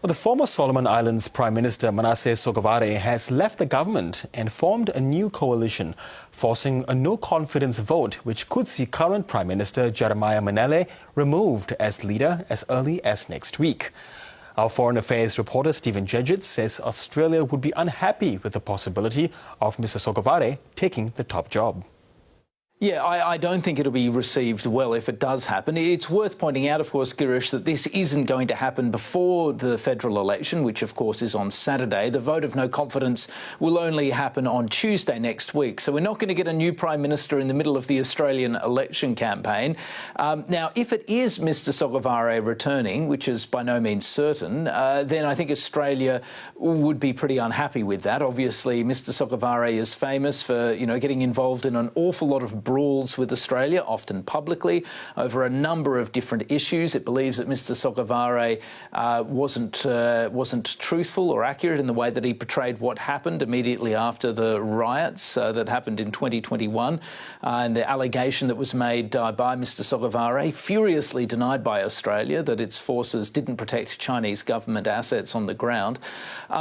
Well, the former Solomon Islands Prime Minister Manasseh Sogavare has left the government and formed a new coalition, forcing a no-confidence vote which could see current Prime Minister Jeremiah Manele removed as leader as early as next week. Our Foreign Affairs reporter Stephen Jedget says Australia would be unhappy with the possibility of Mr. Sogavare taking the top job. Yeah, I don't think it'll be received well if it does happen. It's worth pointing out, of course, Girish, that this isn't going to happen before the federal election, which, of course, is on Saturday. The vote of no confidence will only happen on Tuesday next week. So we're not going to get a new Prime Minister in the middle of the Australian election campaign. Now, if it is Mr. Sogavare returning, which is by no means certain, then I think Australia would be pretty unhappy with that. Obviously, Mr. Sogavare is famous for, getting involved in an awful lot of brawls with Australia, often publicly, over a number of different issues. It believes that Mr. Sogavare wasn't truthful or accurate in the way that he portrayed what happened immediately after the riots that happened in 2021, and the allegation that was made by Mr. Sogavare, furiously denied by Australia, that its forces didn't protect Chinese government assets on the ground.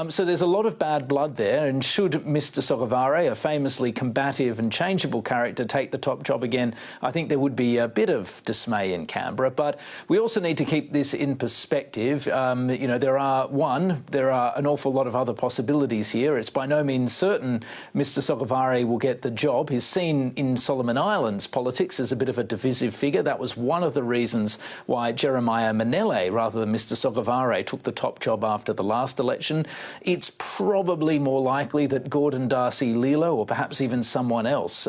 So there's a lot of bad blood there, and should Mr. Sogavare, a famously combative and changeable character, take the top job again, I think there would be a bit of dismay in Canberra. But we also need to keep this in perspective. There are an awful lot of other possibilities here. It's by no means certain Mr. Sogavare will get the job. He's seen in Solomon Islands politics as a bit of a divisive figure. That was one of the reasons why Jeremiah Manele, rather than Mr. Sogavare, took the top job after the last election. It's probably more likely that Gordon Darcy Lilo, or perhaps even someone else,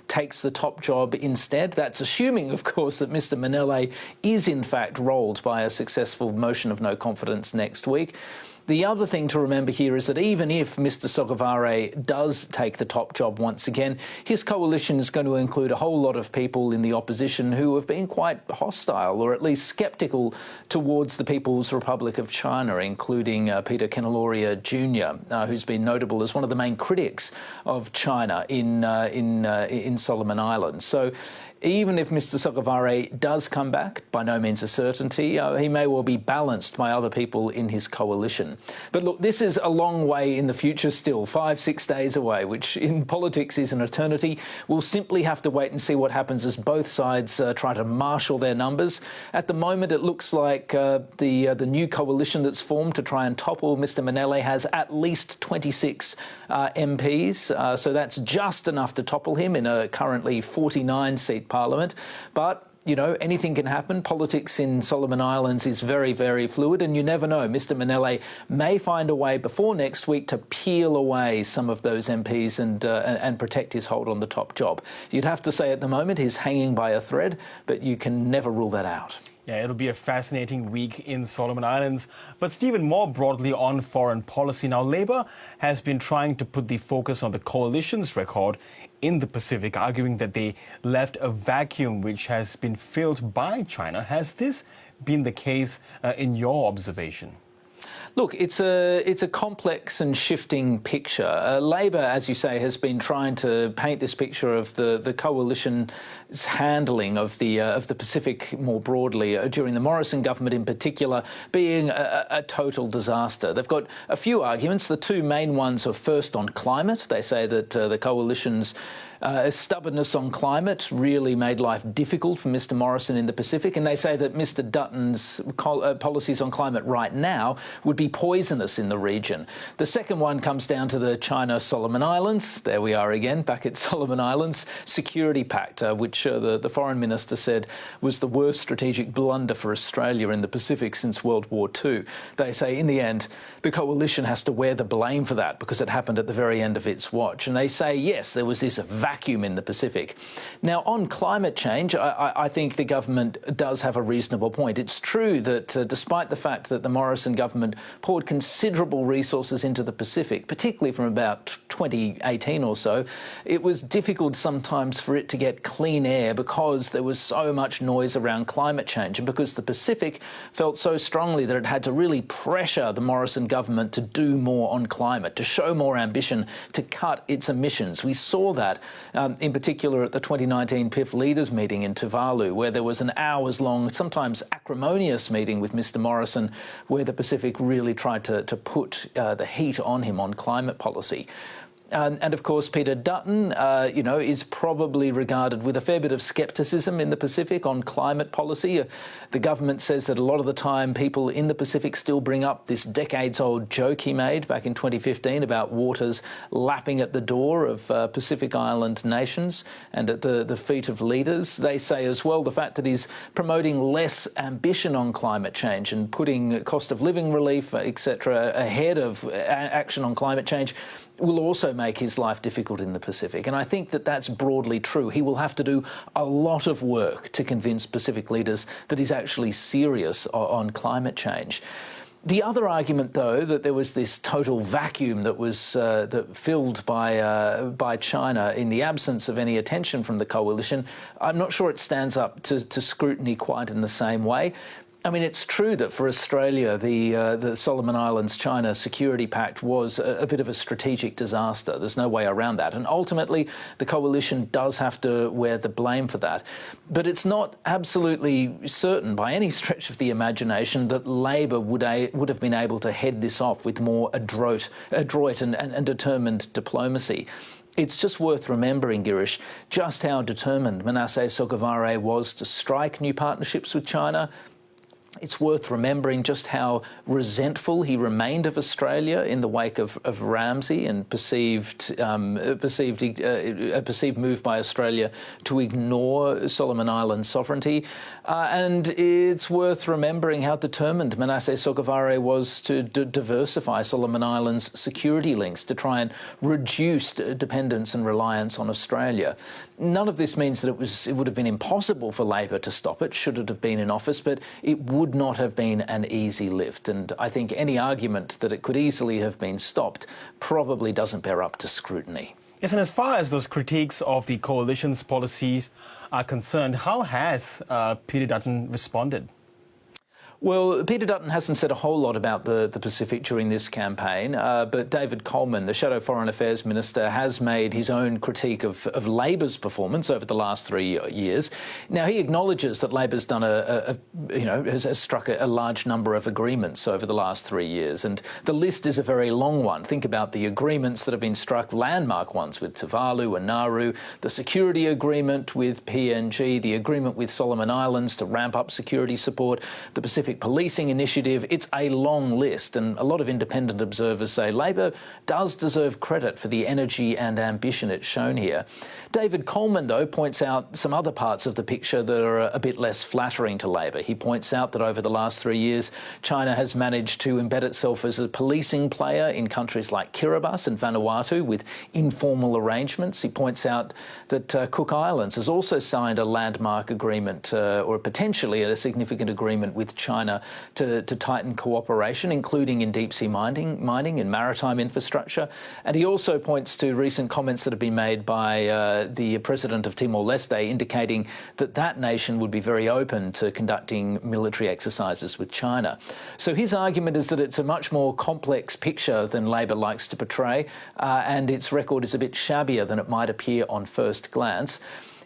takes the top job instead. That's assuming, of course, that Mr. Manele is in fact rolled by a successful motion of no confidence next week. The other thing to remember here is that even if Mr. Sogavare does take the top job once again, his coalition is going to include a whole lot of people in the opposition who have been quite hostile, or at least sceptical, towards the People's Republic of China, including Peter Kenaloria Jr., who's been notable as one of the main critics of China in Solomon Islands. So even if Mr. Sogavare does come back, by no means a certainty, he may well be balanced by other people in his coalition. But look, this is a long way in the future still, 5-6 days away, which in politics is an eternity. We'll simply have to wait and see what happens as both sides try to marshal their numbers. At the moment, it looks like the new coalition that's formed to try and topple Mr. Manele has at least 26 MPs, so that's just enough to topple him in a currently 49-seat Parliament. But anything can happen. Politics in Solomon Islands is very, very fluid, and you never know. Mr. Manele may find a way before next week to peel away some of those MPs and protect his hold on the top job. You'd have to say at the moment he's hanging by a thread, but you can never rule that out. Yeah, it'll be a fascinating week in Solomon Islands. But Stephen, more broadly on foreign policy, now Labour has been trying to put the focus on the coalition's record in the Pacific, arguing that they left a vacuum which has been filled by China. Has this been the case in your observation? Look, it's a complex and shifting picture. Labor, as you say, has been trying to paint this picture of the coalition's handling of the Pacific more broadly during the Morrison government in particular being a total disaster. They've got a few arguments. The two main ones are first on climate. They say that the coalition's stubbornness on climate really made life difficult for Mr. Morrison in the Pacific, and they say that Mr. Dutton's policies on climate right now would be poisonous in the region. The second one comes down to the China-Solomon Islands. There we are again, back at Solomon Islands. Security Pact, which the Foreign Minister said was the worst strategic blunder for Australia in the Pacific since World War II. They say, in the end, the coalition has to wear the blame for that because it happened at the very end of its watch. And they say, yes, there was this vacuum in the Pacific. Now, on climate change, I think the government does have a reasonable point. It's true that despite the fact that the Morrison government poured considerable resources into the Pacific, particularly from about 2018 or so, it was difficult sometimes for it to get clean air because there was so much noise around climate change and because the Pacific felt so strongly that it had to really pressure the Morrison government to do more on climate, to show more ambition, to cut its emissions. We saw that in particular at the 2019 PIF leaders meeting in Tuvalu, where there was an hours-long, sometimes acrimonious meeting with Mr Morrison, where the Pacific really tried to put the heat on him on climate policy. And of course, Peter Dutton, is probably regarded with a fair bit of scepticism in the Pacific on climate policy. The government says that a lot of the time people in the Pacific still bring up this decades-old joke he made back in 2015 about waters lapping at the door of Pacific Island nations and at the feet of leaders. They say as well the fact that he's promoting less ambition on climate change and putting cost of living relief, etc., ahead of action on climate change will also make his life difficult in the Pacific. And I think that that's broadly true. He will have to do a lot of work to convince Pacific leaders that he's actually serious on climate change. The other argument, though, that there was this total vacuum that was filled by China in the absence of any attention from the coalition, I'm not sure it stands up to scrutiny quite in the same way. I mean, it's true that for Australia, the Solomon Islands-China Security Pact was a bit of a strategic disaster. There's no way around that. And ultimately, the coalition does have to wear the blame for that. But it's not absolutely certain by any stretch of the imagination that Labor would have been able to head this off with more adroit and determined diplomacy. It's just worth remembering, Girish, just how determined Manasseh Sogavare was to strike new partnerships with China. It's worth remembering just how resentful he remained of Australia in the wake of Ramsay and a perceived move by Australia to ignore Solomon Islands sovereignty. And it's worth remembering how determined Manasseh Sogavare was to diversify Solomon Islands' security links to try and reduce dependence and reliance on Australia. None of this means that it would have been impossible for Labor to stop it, should it have been in office, but it would not have been an easy lift. And I think any argument that it could easily have been stopped probably doesn't bear up to scrutiny. Yes, and as far as those critiques of the coalition's policies are concerned, how has Peter Dutton responded? Well, Peter Dutton hasn't said a whole lot about the Pacific during this campaign, but David Coleman, the Shadow Foreign Affairs Minister, has made his own critique of Labor's performance over the last 3 years. Now, he acknowledges that Labor's done has struck a large number of agreements over the last 3 years, and the list is a very long one. Think about the agreements that have been struck, landmark ones with Tuvalu and Nauru, the security agreement with PNG, the agreement with Solomon Islands to ramp up security support, the Pacific Policing Initiative. It's a long list, and a lot of independent observers say Labor does deserve credit for the energy and ambition it's shown here. David Coleman, though, points out some other parts of the picture that are a bit less flattering to Labor. He points out that over the last 3 years, China has managed to embed itself as a policing player in countries like Kiribati and Vanuatu with informal arrangements. He points out that Cook Islands has also signed a landmark agreement, or potentially a significant agreement with China to tighten cooperation, including in deep-sea mining and maritime infrastructure. And he also points to recent comments that have been made by the president of Timor-Leste, indicating that that nation would be very open to conducting military exercises with China. So his argument is that it's a much more complex picture than Labor likes to portray, and its record is a bit shabbier than it might appear on first glance.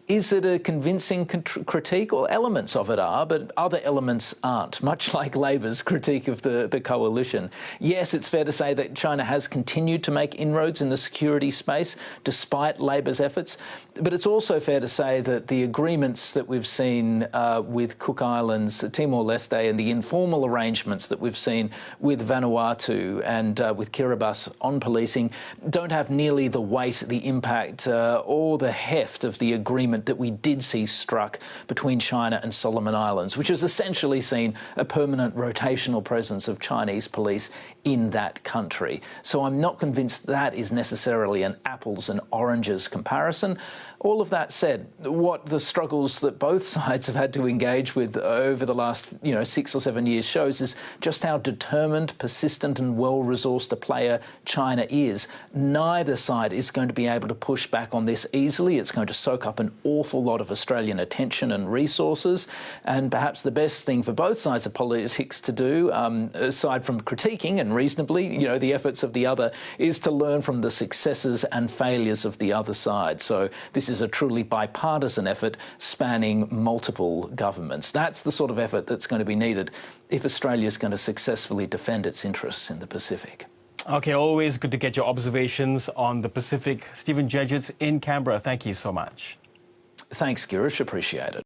Is it a convincing critique? Well, elements of it are, but other elements aren't, much like Labor's critique of the coalition. Yes, it's fair to say that China has continued to make inroads in the security space despite Labor's efforts, but it's also fair to say that the agreements that we've seen with Cook Islands, Timor-Leste, and the informal arrangements that we've seen with Vanuatu and with Kiribati on policing don't have nearly the weight, the impact, or the heft of the agreements agreement that we did see struck between China and Solomon Islands, which has essentially seen a permanent rotational presence of Chinese police in that country. So I'm not convinced that is necessarily an apples and oranges comparison. All of that said, what the struggles that both sides have had to engage with over the last 6 or 7 years shows is just how determined, persistent and well-resourced a player China is. Neither side is going to be able to push back on this easily. It's going to soak up an awful lot of Australian attention and resources. And perhaps the best thing for both sides of politics to do, aside from critiquing and reasonably, the efforts of the other, is to learn from the successes and failures of the other side. So this is a truly bipartisan effort spanning multiple governments. That's the sort of effort that's going to be needed if Australia is going to successfully defend its interests in the Pacific. OK, always good to get your observations on the Pacific. Stephen Jedgetts in Canberra, thank you so much. Thanks, Girish. Appreciate it.